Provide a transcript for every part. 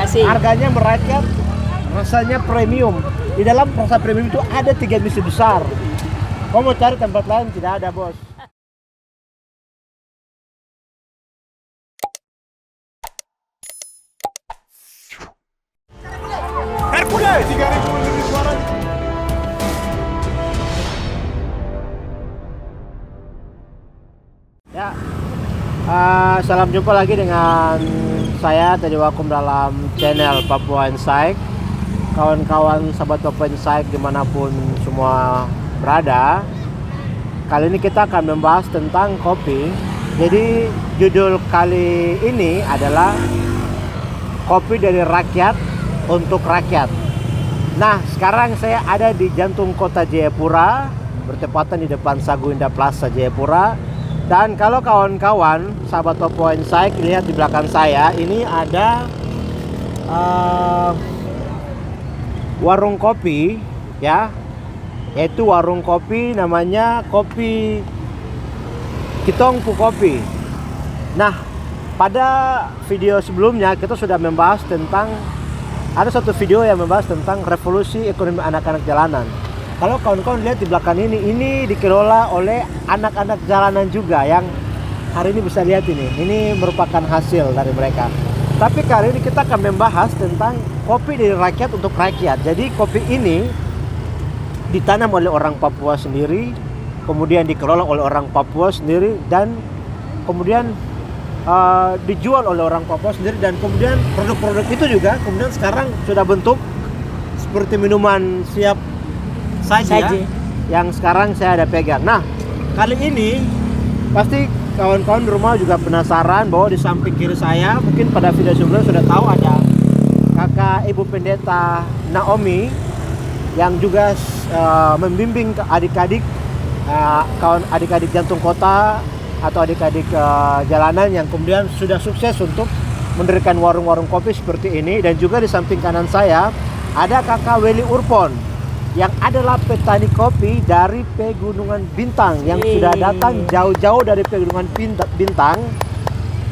Kasih. Harganya merakyat, rasanya premium. Di dalam rasa premium itu ada 3 misi besar. Kau mau cari tempat lain tidak ada, bos. Hercules 3.000 lebih suara. Ya, salam jumpa lagi dengan saya Teddy Wakum dalam channel Papua Insight. Kawan-kawan sahabat Papua Insight dimanapun semua berada, kali ini kita akan membahas tentang kopi. Jadi judul kali ini adalah kopi dari rakyat untuk rakyat. Nah, sekarang saya ada di jantung kota Jayapura, bertepatan di depan Sagu Indah Plaza Jayapura. Dan kalau kawan-kawan sahabat Papua Insight lihat di belakang saya, ini ada warung kopi, ya, yaitu warung kopi namanya Kopi Kitongpu Kopi. Nah, pada video sebelumnya kita sudah membahas tentang, ada satu video yang membahas tentang revolusi ekonomi anak-anak jalanan. Kalau kawan-kawan lihat di belakang ini dikelola oleh anak-anak jalanan juga, yang hari ini bisa lihat ini merupakan hasil dari mereka. Tapi kali ini kita akan membahas tentang kopi dari rakyat untuk rakyat. Jadi kopi ini ditanam oleh orang Papua sendiri, kemudian dikelola oleh orang Papua sendiri, dan kemudian dijual oleh orang Papua sendiri, dan kemudian produk-produk itu juga kemudian sekarang sudah bentuk seperti minuman siap saji. Yang sekarang saya ada pegang. Nah, kali ini pasti kawan-kawan di rumah juga penasaran bahwa di samping kiri saya, mungkin pada video sebelumnya sudah tahu, ada kakak Ibu Pendeta Naomi yang juga membimbing adik-adik, kawan adik-adik jantung kota atau adik-adik jalanan yang kemudian sudah sukses untuk mendirikan warung-warung kopi seperti ini. Dan juga di samping kanan saya ada kakak Weli Urpon yang adalah petani kopi dari Pegunungan Bintang, yang sudah datang jauh-jauh dari Pegunungan Bintang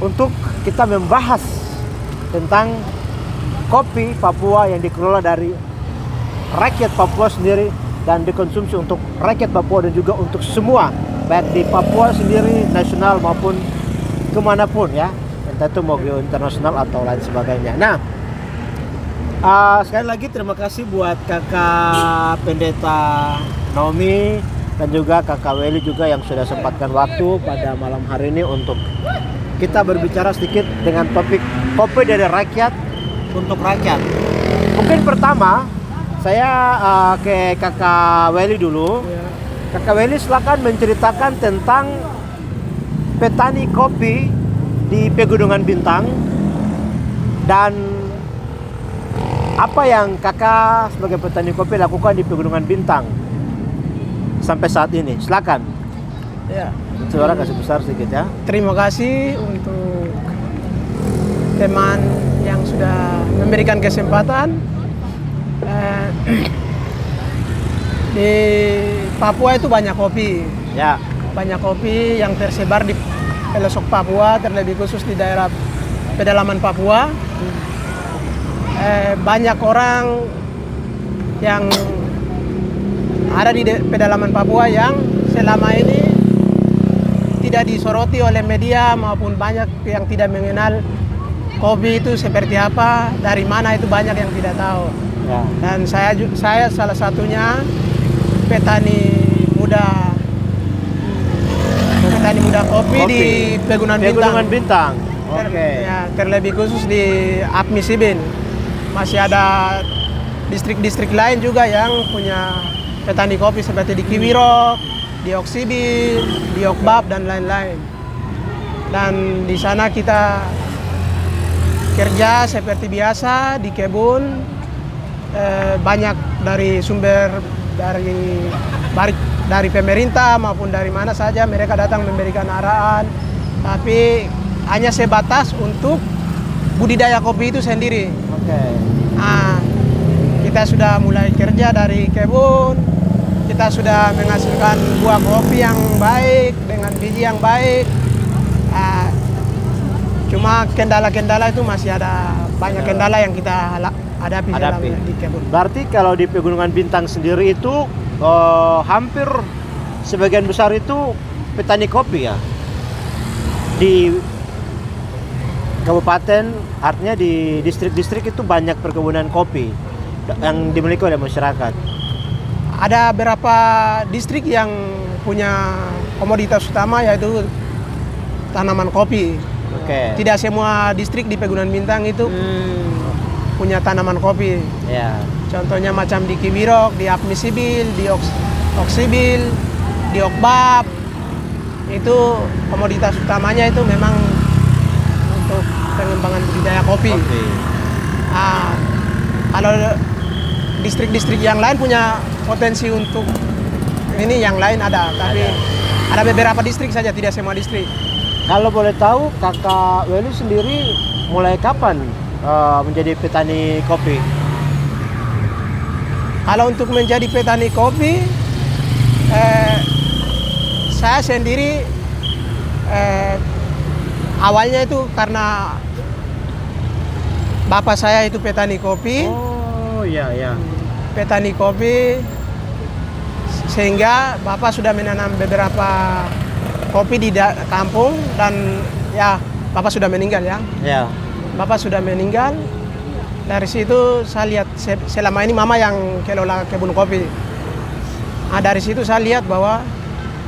untuk kita membahas tentang kopi Papua yang dikelola dari rakyat Papua sendiri dan dikonsumsi untuk rakyat Papua dan juga untuk semua, baik di Papua sendiri, nasional maupun kemanapun, ya, entah itu mau internasional atau lain sebagainya. Nah, sekali lagi terima kasih buat kakak Pendeta Naomi dan juga kakak Weli juga yang sudah sempatkan waktu pada malam hari ini untuk kita berbicara sedikit dengan topik kopi dari rakyat untuk rakyat. Mungkin pertama saya ke kakak Weli dulu. Kakak Weli silakan menceritakan tentang petani kopi di Pegunungan Bintang dan apa yang kakak sebagai petani kopi lakukan di Pegunungan Bintang sampai saat ini. Silakan. Ya. Suara kasih besar sedikit, ya. Terima kasih untuk teman yang sudah memberikan kesempatan. Di Papua itu banyak kopi. Ya. Banyak kopi yang tersebar di pelosok Papua, terlebih khusus di daerah pedalaman Papua. Banyak orang yang ada di pedalaman Papua yang selama ini tidak disoroti oleh media, maupun banyak yang tidak mengenal kopi itu seperti apa, dari mana, itu banyak yang tidak tahu. Ya. Dan saya salah satunya petani muda kopi di Pegunungan Bintang. Oke. Ya, terlebih khusus di APMI Sibin. Masih ada distrik-distrik lain juga yang punya petani kopi seperti di Kiwirok, di Oksibin, di Okbab, dan lain-lain. Dan di sana kita kerja seperti biasa di kebun. Banyak dari sumber dari pemerintah maupun dari mana saja mereka datang memberikan arahan, tapi hanya sebatas untuk budidaya kopi itu sendiri. Oke. Nah, kita sudah mulai kerja dari kebun, kita sudah menghasilkan buah kopi yang baik dengan biji yang baik. Cuma kendala-kendala itu masih ada banyak kendala yang kita hadapi di kebun. Berarti kalau di Pegunungan Bintang sendiri itu hampir sebagian besar itu petani kopi ya. Di kabupaten, artinya di distrik-distrik itu banyak perkebunan kopi yang dimiliki oleh masyarakat. Ada beberapa distrik yang punya komoditas utama yaitu tanaman kopi. Oke. Tidak semua distrik di Pegunungan Bintang itu punya tanaman kopi. Ya. Contohnya macam di Kiwirok, di Apmisibil, di Oksibil, di Okbab. Itu komoditas utamanya itu memang untuk pengembangan budidaya kopi. Kalau distrik-distrik yang lain punya potensi untuk ini, yang lain ada, tapi ada beberapa distrik saja, tidak semua distrik. Kalau boleh tahu, Kakak Weli sendiri mulai kapan menjadi petani kopi? Kalau untuk menjadi petani kopi, saya sendiri awalnya itu karena bapak saya itu petani kopi. Oh iya ya. Petani kopi, sehingga bapak sudah menanam beberapa kopi di kampung, dan ya bapak sudah meninggal ya. Ya. Bapak sudah meninggal. Dari situ saya lihat selama ini mama yang kelola kebun kopi. Nah, dari situ saya lihat bahwa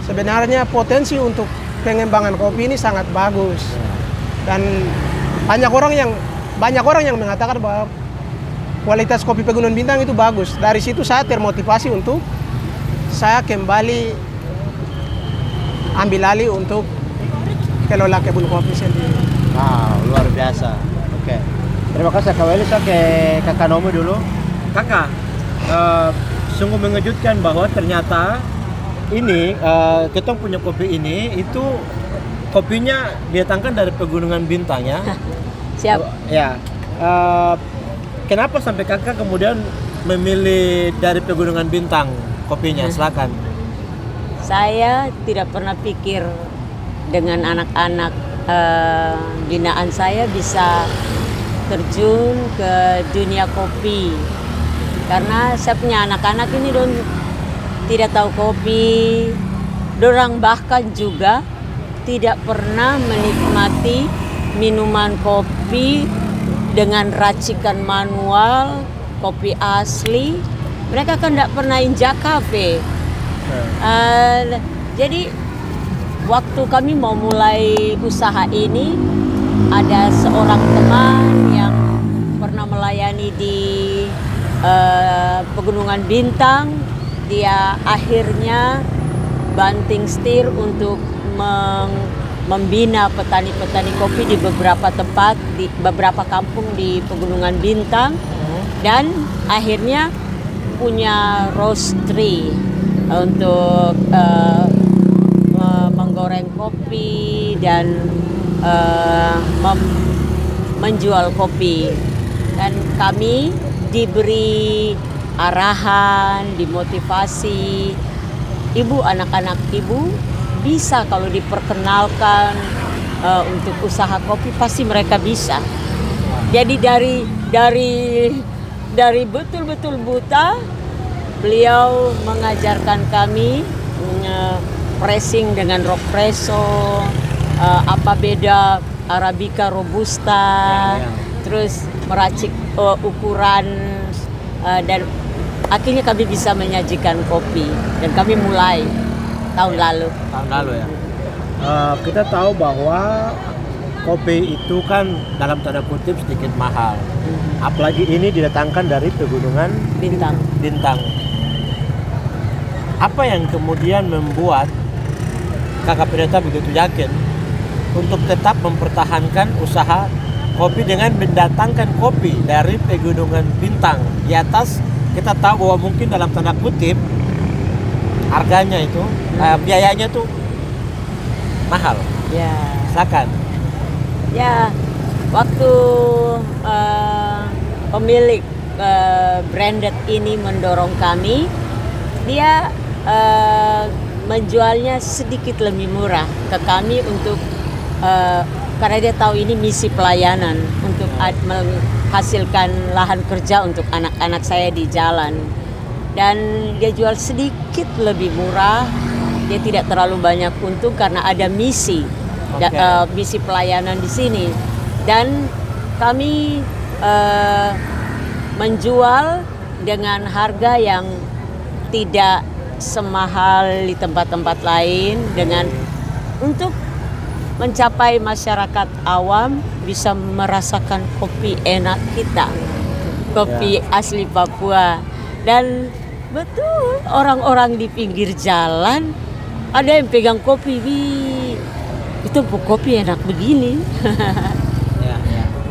sebenarnya potensi untuk pengembangan kopi ini sangat bagus. Dan banyak orang yang mengatakan bahwa kualitas kopi Pegunungan Bintang itu bagus. Dari situ saya termotivasi untuk saya kembali ambil alih untuk kelola kebun kopi sendiri. Wow, luar biasa. Oke. Terima kasih Kak Weli. Saya ke Kakak Nomo dulu. Kakak, sungguh mengejutkan bahwa ternyata ini kita punya kopi ini itu kopinya didatangkan dari Pegunungan Bintang ya. Siap. Ya. Kenapa sampai Kakak kemudian memilih dari Pegunungan Bintang kopinya? Silakan. Saya tidak pernah pikir dengan anak-anak binaan saya bisa terjun ke dunia kopi, karena saya punya anak-anak ini tidak tahu kopi, dorang bahkan juga tidak pernah menikmati minuman kopi dengan racikan manual, kopi asli. Mereka kan tidak pernah injak kafe. Jadi waktu kami mau mulai usaha ini, ada seorang teman yang pernah melayani di Pegunungan Bintang. Dia akhirnya banting setir untuk membina petani-petani kopi di beberapa tempat, di beberapa kampung di Pegunungan Bintang, dan akhirnya punya roastery untuk menggoreng kopi dan menjual kopi. Dan kami diberi arahan, dimotivasi, ibu, anak-anak ibu bisa kalau diperkenalkan untuk usaha kopi pasti mereka bisa. Jadi dari betul-betul buta, beliau mengajarkan kami pressing dengan Rockpresso, apa beda Arabica Robusta, terus meracik ukuran, dan akhirnya kami bisa menyajikan kopi. Dan kami mulai tahun lalu ya. Kita tahu bahwa kopi itu kan dalam tanda kutip sedikit mahal. Apalagi ini didatangkan dari Pegunungan Bintang. Apa yang kemudian membuat Kakak Pendeta begitu yakin untuk tetap mempertahankan usaha kopi dengan mendatangkan kopi dari Pegunungan Bintang? Di atas kita tahu bahwa mungkin dalam tanda kutip harganya itu, biayanya tuh mahal. ya. Silakan. Ya, waktu pemilik branded ini mendorong kami, dia menjualnya sedikit lebih murah ke kami untuk karena dia tahu ini misi pelayanan untuk menghasilkan lahan kerja untuk anak-anak saya di jalan. Dan dia jual sedikit lebih murah, dia tidak terlalu banyak untung karena ada misi, misi pelayanan di sini. Dan kami menjual dengan harga yang tidak semahal di tempat-tempat lain, dengan untuk mencapai masyarakat awam bisa merasakan kopi enak kita, kopi asli Papua. Dan betul, orang-orang di pinggir jalan ada yang pegang kopi, itu kopi enak begini.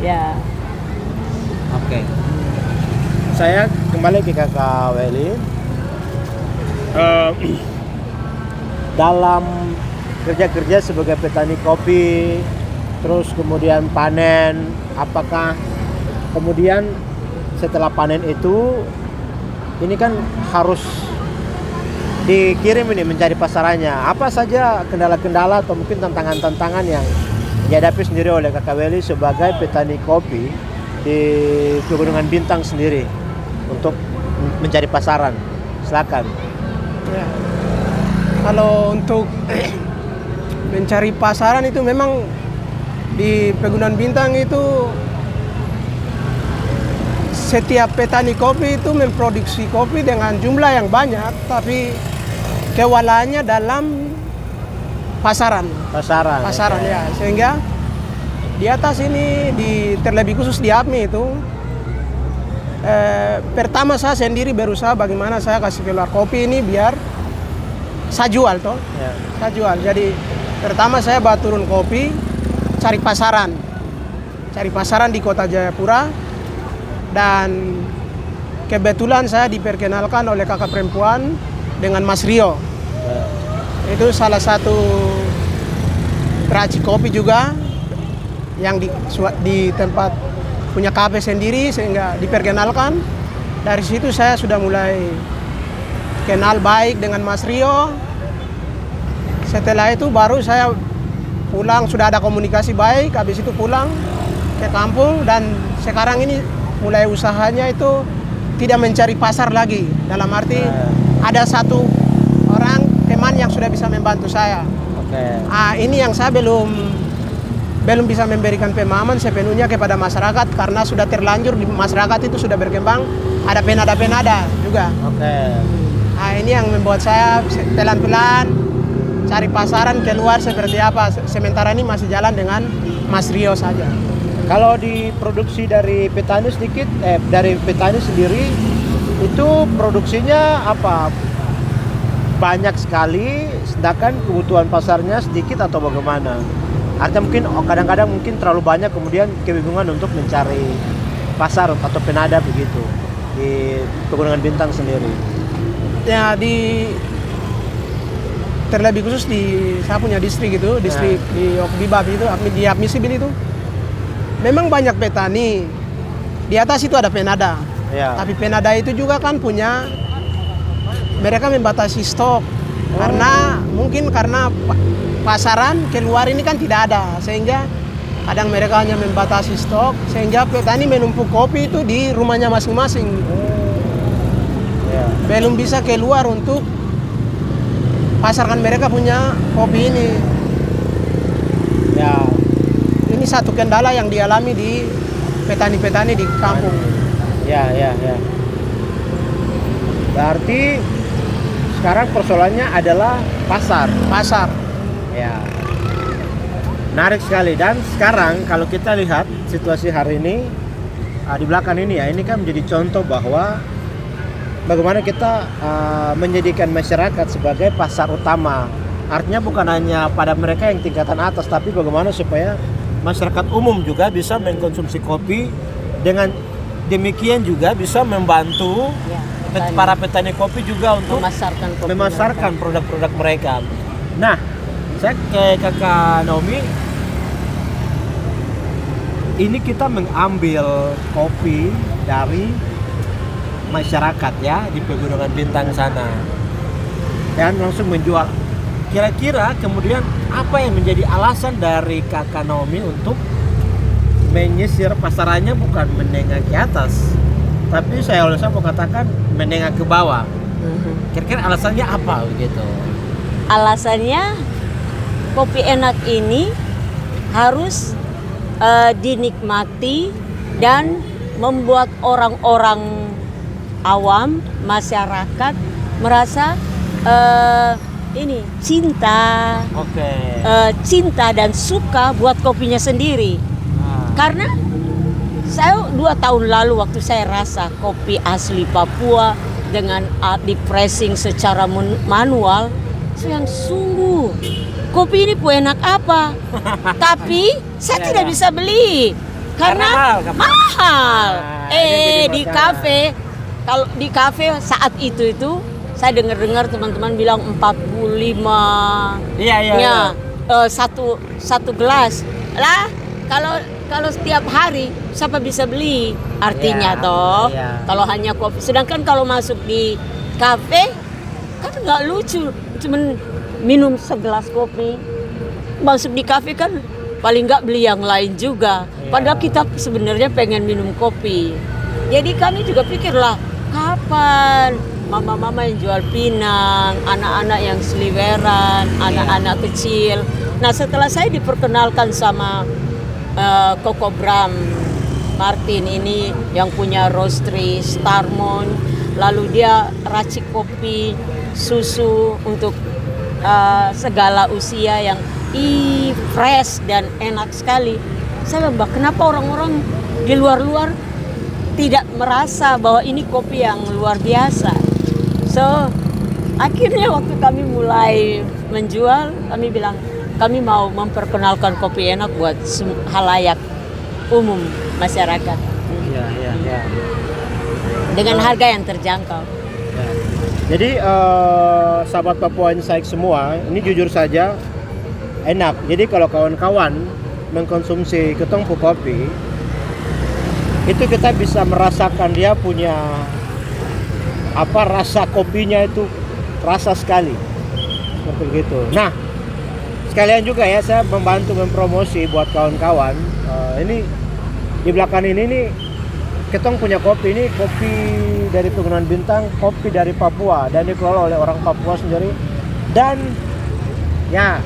Ya. Oke. Saya kembali ke Kakak Welly. Dalam kerja-kerja sebagai petani kopi, terus kemudian panen, apakah kemudian setelah panen itu ini kan harus dikirim ini mencari pasarannya. Apa saja kendala-kendala atau mungkin tantangan-tantangan yang dihadapi sendiri oleh Kakak Welly sebagai petani kopi di Pegunungan Bintang sendiri untuk mencari pasaran? Silakan. Ya. Kalau untuk mencari pasaran itu memang di Pegunungan Bintang itu setiap petani kopi itu memproduksi kopi dengan jumlah yang banyak, tapi kewalaannya dalam pasaran ya, sehingga di atas ini terlebih khusus di APMI itu pertama saya sendiri berusaha bagaimana saya kasih keluar kopi ini biar saya jual toh. Saya jual. Jadi pertama saya bawa turun kopi, cari pasaran di Kota Jayapura. Dan kebetulan saya diperkenalkan oleh kakak perempuan dengan Mas Rio. Itu salah satu peracik kopi juga yang di tempat punya kafe sendiri, sehingga diperkenalkan. Dari situ saya sudah mulai kenal baik dengan Mas Rio. Setelah itu baru saya pulang, sudah ada komunikasi baik, habis itu pulang ke kampung. Dan sekarang ini mulai usahanya itu tidak mencari pasar lagi, dalam arti ada satu orang teman yang sudah bisa membantu saya. Ini yang saya belum bisa memberikan pemahaman sepenuhnya kepada masyarakat, karena sudah terlanjur di masyarakat itu sudah berkembang, ada penada-penada juga. Ini yang membuat saya pelan-pelan cari pasaran keluar seperti apa. Sementara ini masih jalan dengan Mas Rio saja. Kalau diproduksi dari petani sedikit, dari petani sendiri itu produksinya apa? Banyak sekali, sedangkan kebutuhan pasarnya sedikit atau bagaimana? Artinya mungkin kadang-kadang mungkin terlalu banyak, kemudian kebingungan untuk mencari pasar atau penada begitu di Pegunungan Bintang sendiri. Ya, terlebih khusus di saya punya distrik itu, distrik di Okbibab itu, di APMI Sibil itu. Memang banyak petani. Di atas itu ada penada. Tapi penada itu juga kan punya, mereka membatasi stok. Karena pasaran keluar ini kan tidak ada, sehingga kadang mereka hanya membatasi stok, sehingga petani menumpuk kopi itu di rumahnya masing-masing. Belum bisa keluar untuk pasarkan mereka punya kopi ini. Ini satu kendala yang dialami di petani-petani di kampung. Berarti sekarang persoalannya adalah pasar. Menarik sekali. Dan sekarang kalau kita lihat situasi hari ini di belakang ini ya, ini kan menjadi contoh bahwa bagaimana kita menjadikan masyarakat sebagai pasar utama. Artinya bukan hanya pada mereka yang tingkatan atas, tapi bagaimana supaya masyarakat umum juga bisa mengkonsumsi kopi, dengan demikian juga bisa membantu para petani kopi juga untuk memasarkan produk-produk mereka. Nah, saya ke Kakak Naomi, ini kita mengambil kopi dari masyarakat ya di Pegunungan Bintang sana dan langsung menjual. Kira-kira kemudian apa yang menjadi alasan dari Kakak Naomi untuk menyisir pasarannya bukan menengah ke atas, tapi saya mau katakan menengah ke bawah. Kira-kira alasannya apa begitu? Alasannya kopi enak ini harus dinikmati dan membuat orang-orang awam, masyarakat merasa ini cinta, cinta dan suka buat kopinya sendiri. Karena saya 2 tahun lalu waktu saya rasa kopi asli Papua dengan di pressing secara manual, saya sungguh kopi ini enak apa? Tapi saya tidak bisa beli karena mahal. Di kafe, kalau di kafe saat itu saya dengar teman-teman bilang 45. Iya. Satu gelas lah. Kalau setiap hari siapa bisa beli? Artinya kalau hanya kopi. Sedangkan kalau masuk di kafe kan nggak lucu, cuman minum segelas kopi. Masuk di kafe kan paling nggak beli yang lain juga. Padahal kita sebenarnya pengen minum kopi. Jadi kami juga pikirlah kapan mama-mama yang jual pinang, anak-anak yang seliweran, anak-anak kecil. Nah setelah saya diperkenalkan sama Koko Bram Martin ini yang punya roastery Starmon, lalu dia racik kopi, susu untuk segala usia yang fresh dan enak sekali. Saya bilang, kenapa orang-orang di luar-luar tidak merasa bahwa ini kopi yang luar biasa? So akhirnya waktu kami mulai menjual, kami bilang kami mau memperkenalkan kopi enak buat halayak umum masyarakat. Dengan harga yang terjangkau. Jadi sahabat Papua Insight semua, ini jujur saja enak. Jadi kalau kawan-kawan mengkonsumsi ketongpu kopi, itu kita bisa merasakan dia punya rasa kopinya itu rasa sekali. Seperti gitu. Nah, sekalian juga ya saya membantu mempromosi buat kawan-kawan. Ini di belakang ini nih ketong punya kopi, ini kopi dari Pegunungan Bintang, kopi dari Papua dan dikelola oleh orang Papua sendiri, dan ya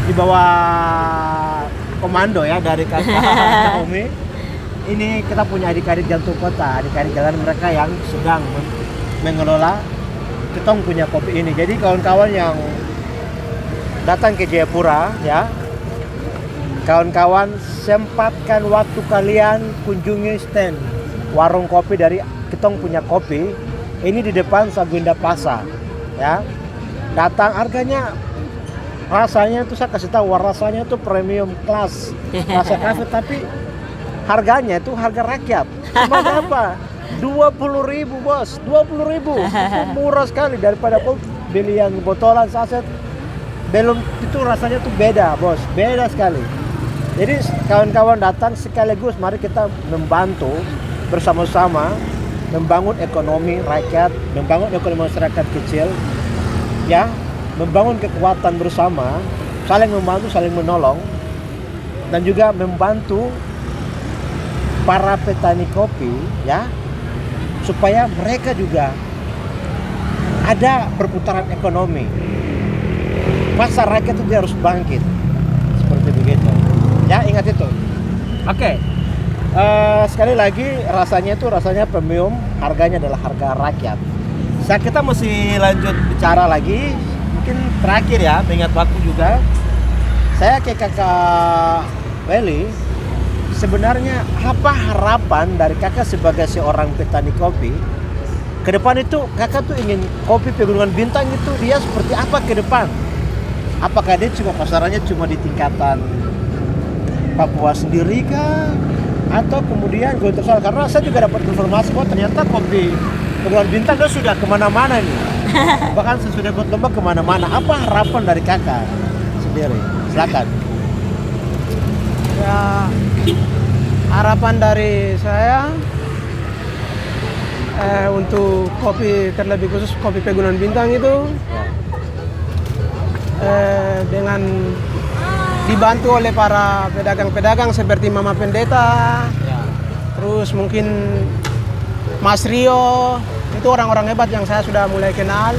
di bawah komando ya dari Kakak Naomi. Ini kita punya adik-adik jantung kota, adik-adik jalan mereka yang sedang mengelola ketong punya kopi ini. Jadi kawan-kawan yang datang ke Jayapura ya, kawan-kawan sempatkan waktu kalian kunjungi stand warung kopi dari ketong punya kopi. Ini di depan Sagunda Plaza ya. Datang, harganya rasanya itu saya kasih tahu, rasanya itu premium class, rasa kafe, tapi harganya itu harga rakyat. Cuma berapa? 20.000 bos, 20.000. Murah sekali daripada kau beli yang botolan saset. Belum itu rasanya tuh beda bos, beda sekali. Jadi kawan-kawan datang sekaligus mari kita membantu bersama-sama membangun ekonomi rakyat, membangun ekonomi masyarakat kecil, ya, membangun kekuatan bersama, saling membantu, saling menolong, dan juga membantu para petani kopi, ya, supaya mereka juga ada perputaran ekonomi. Pasar rakyat itu harus bangkit, seperti begitu. Ya, ingat itu. Oke. Sekali lagi rasanya premium, harganya adalah harga rakyat. Kita masih lanjut bicara lagi, mungkin terakhir ya, mengingat waktu juga. Saya ke Kakak Welly, sebenarnya apa harapan dari Kakak sebagai seorang petani kopi? Ke depan itu Kakak tuh ingin kopi Pegunungan Bintang itu dia seperti apa ke depan? Apakah dia cuma pasarannya cuma di tingkatan Papua sendiri kah? Atau kemudian gue tersoal, karena saya juga dapat informasi bahwa ternyata kopi Pegunungan Bintang dia sudah kemana-mana nih. Bahkan sesudah buat lomba kemana-mana. Apa harapan dari Kakak sendiri? Silakan. Ya, harapan dari saya untuk kopi, terlebih khusus kopi Pegunungan Bintang itu dengan dibantu oleh para pedagang-pedagang seperti Mama Pendeta, terus mungkin Mas Rio, itu orang-orang hebat yang saya sudah mulai kenal,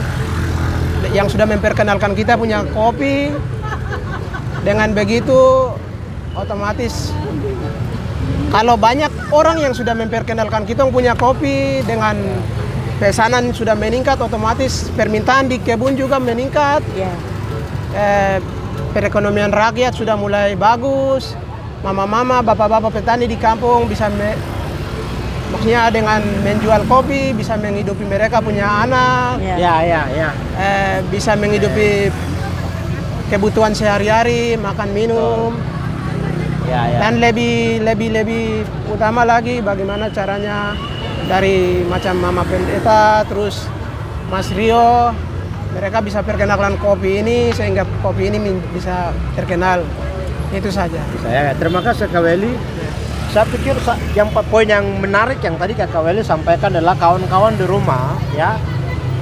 yang sudah memperkenalkan kita punya kopi. Dengan begitu otomatis kalau banyak orang yang sudah memperkenalkan kita punya kopi, dengan pesanan sudah meningkat, otomatis permintaan di kebun juga meningkat. Perekonomian rakyat sudah mulai bagus. Mama-mama, bapak-bapak petani di kampung bisa maksudnya dengan menjual kopi bisa menghidupi mereka punya anak. Bisa menghidupi kebutuhan sehari-hari, makan minum. Dan lebih utama lagi bagaimana caranya dari macam Mama Pendeta terus Mas Rio, mereka bisa perkenalkan kopi ini sehingga kopi ini bisa terkenal. Itu saja. Terima kasih Kak Weli. Saya pikir yang poin yang menarik yang tadi Kak Weli sampaikan adalah kawan-kawan di rumah, ya,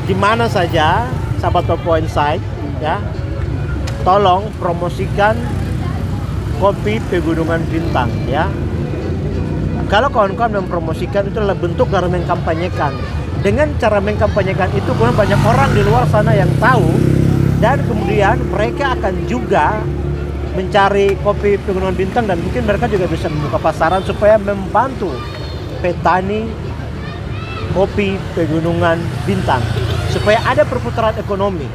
di mana saja sahabat Papua Insight, ya, tolong promosikan kopi Pegunungan Bintang, ya. Kalau kawan-kawan mempromosikan itu adalah bentuk dari mengkampanyekan. Dengan cara mengkampanyekan itu kemudian banyak orang di luar sana yang tahu, dan kemudian mereka akan juga mencari kopi Pegunungan Bintang, dan mungkin mereka juga bisa membuka pasaran supaya membantu petani kopi Pegunungan Bintang supaya ada perputaran ekonomi.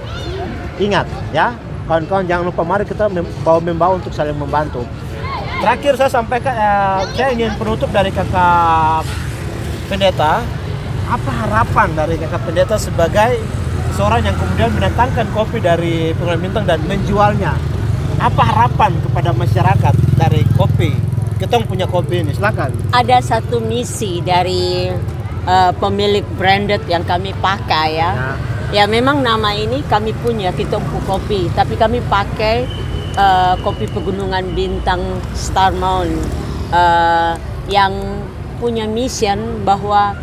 Ingat ya, kawan-kawan, jangan lupa mari kita membawa untuk saling membantu. Terakhir saya sampaikan, saya ingin penutup dari Kakak Pendeta. Apa harapan dari Kakak Pendeta sebagai seorang yang kemudian mendatangkan kopi dari Pegunungan Bintang dan menjualnya? Apa harapan kepada masyarakat dari kopi? Kita punya kopi ini, silakan. Ada satu misi dari pemilik branded yang kami pakai, ya. Ya memang nama ini kami punya, Kitompu Kopi, tapi kami pakai kopi Pegunungan Bintang Star Mound yang punya mission bahwa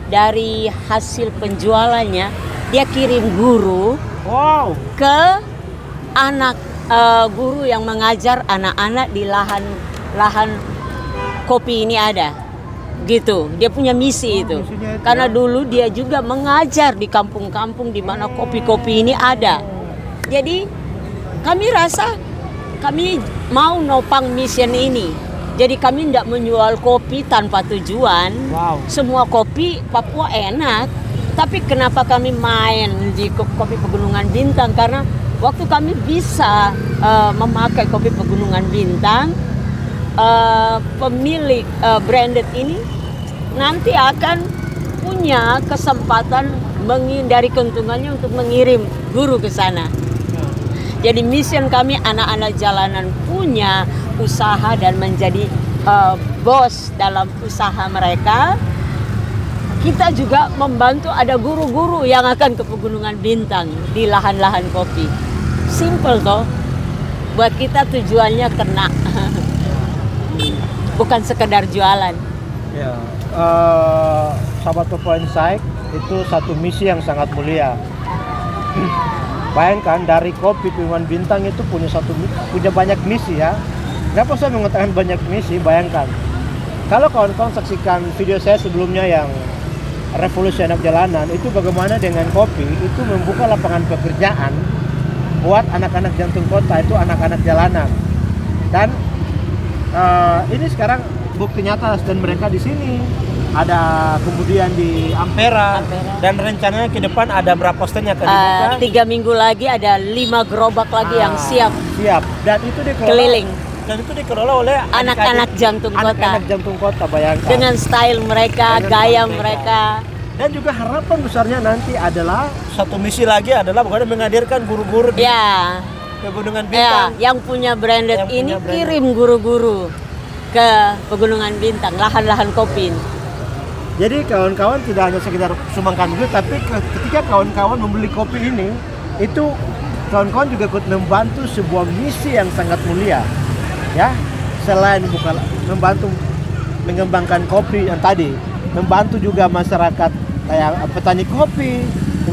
dari hasil penjualannya dia kirim guru ke anak guru yang mengajar anak-anak di lahan kopi ini ada, gitu. Dia punya misi itu. Karena dulu dia juga mengajar di kampung-kampung di mana kopi-kopi ini ada. Jadi kami rasa kami mau nopang mission ini. Jadi kami tidak menjual kopi tanpa tujuan. Semua kopi Papua enak. Tapi kenapa kami main di kopi Pegunungan Bintang? Karena waktu kami bisa memakai kopi Pegunungan Bintang, pemilik branded ini nanti akan punya kesempatan dari keuntungannya untuk mengirim guru ke sana. Jadi mission kami anak-anak jalanan punya usaha dan menjadi bos dalam usaha mereka. Kita juga membantu ada guru-guru yang akan ke Pegunungan Bintang di lahan-lahan kopi. Simple toh. Buat kita tujuannya kena. Bukan sekedar jualan. Ya, sahabat Papua Insight, itu satu misi yang sangat mulia. Bayangkan dari kopi Pegunungan Bintang itu punya banyak misi, ya. Kenapa saya mengatakan banyak misi? Bayangkan kalau kawan-kawan saksikan video saya sebelumnya yang Revolusi Anak Jalanan, itu bagaimana dengan kopi itu membuka lapangan pekerjaan buat anak-anak jantung kota, itu anak-anak jalanan. Dan ini sekarang bukti nyata, dan mereka di sini ada, kemudian di Ampera. Dan rencananya ke depan ada berapa stand yang akan dibuka? 3 minggu lagi ada 5 gerobak lagi yang siap. Dan itu dikelola keliling. Dan itu dikelola oleh anak-anak jantung kota. Anak-anak jantung kota, bayangkan. Dengan style mereka, gaya mereka. Dan juga harapan besarnya nanti adalah satu misi lagi adalah bagaimana menghadirkan guru-guru di Pegunungan Bintang. Yang punya branded ini kirim guru-guru ke Pegunungan Bintang, lahan-lahan kopi. Jadi kawan-kawan tidak hanya sekedar sumbangkan duit, tapi ketika kawan-kawan membeli kopi ini, itu kawan-kawan juga ikut membantu sebuah misi yang sangat mulia. Ya, selain membantu mengembangkan kopi yang tadi, membantu juga masyarakat kayak petani kopi,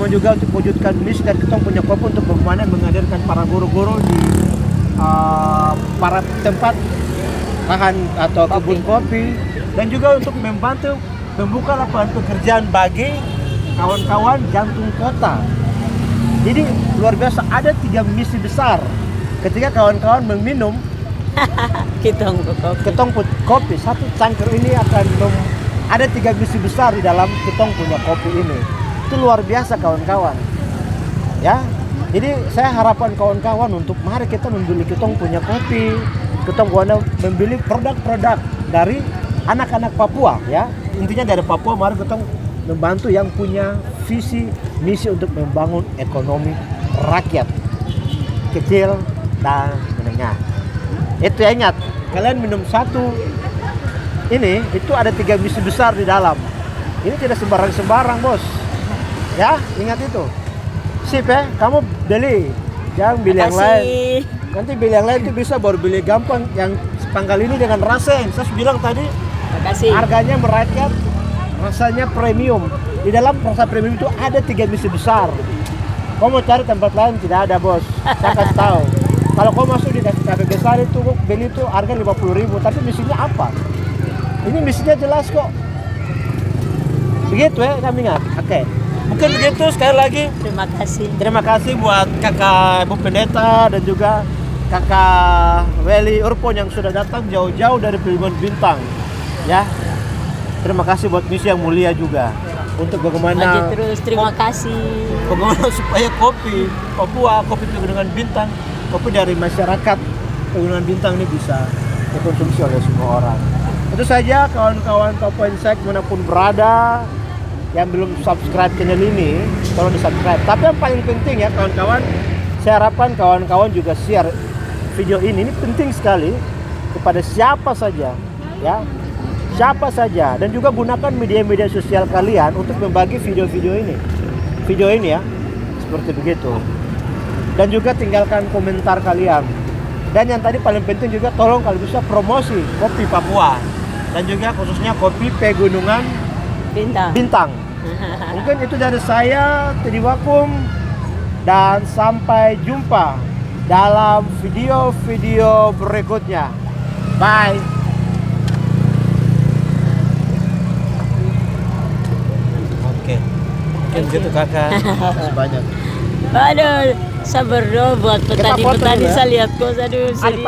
sama juga untuk wujudkan misi dan kita punya kopi untuk bagaimana menghadirkan para guru-guru di para tempat lahan atau kebun kopi, dan juga untuk membantu membuka lapangan pekerjaan bagi kawan-kawan jantung kota. Jadi luar biasa, ada 3 misi besar ketika kawan-kawan meminum Kitong kopi. ketong kopi. Satu cangkir ini akan ada 3 misi besar di dalam ketong punya kopi ini. Itu luar biasa kawan-kawan. Ya, jadi saya harapan kawan-kawan untuk mari kita membeli ketong punya kopi, ketong guna membeli produk-produk dari anak-anak Papua ya. Intinya dari Papua, mari ketong membantu yang punya visi misi untuk membangun ekonomi rakyat kecil dan menengah. Itu ya, ingat, kalian minum satu ini itu ada 3 misi besar di dalam. Ini tidak sembarang-sembarang bos. Ya, ingat itu. Sip ya, kamu beli, jangan beli yang lain. Nanti beli yang lain itu bisa baru beli gampang. Yang pangkal ini dengan rasa yang saya bilang tadi, Makasih. harganya merakyat, rasanya premium. Di dalam rasa premium itu ada 3 misi besar. Kau mau cari tempat lain tidak ada bos. Saya kasih tahu. Kalau kau masuk di kafe besar itu beli itu harga 50.000, tapi misinya apa? Ini misinya jelas kok. Begitu ya, kami ingat. Oke. Mungkin begitu, sekali lagi Terima kasih. terima kasih buat kakak Ibu Pendeta dan juga kakak Weli Urpon yang sudah datang jauh-jauh dari Pegunungan Bintang. Ya. Terima kasih buat misi yang mulia juga. Untuk Maju bagaimana terus. Terima kasih. bagaimana supaya kopi Papua, kopi Pegunungan Bintang, kopi dari masyarakat Pegunungan Bintang ini bisa dikonsumsi oleh semua orang. Itu saja kawan-kawan Papua Insight manapun berada yang belum subscribe channel ini, tolong di subscribe. Tapi yang paling penting ya kawan-kawan, saya harapkan kawan-kawan juga share video ini penting sekali kepada siapa saja ya. Siapa saja, dan juga gunakan media-media sosial kalian untuk membagi video-video ini. Video ini ya, seperti begitu. Dan juga tinggalkan komentar kalian. Dan yang tadi paling penting juga tolong kalau bisa promosi kopi Papua. Dan juga khususnya kopi Pegunungan Bintang. Mungkin itu dari saya, Teddy Wakum. Dan sampai jumpa dalam video-video berikutnya. Bye. Oke. Mungkin gitu kakak. Banyak. Aduh, sabar dong buat petani-petani foto dulu ya. saya lihat kok. Aduh, sedih.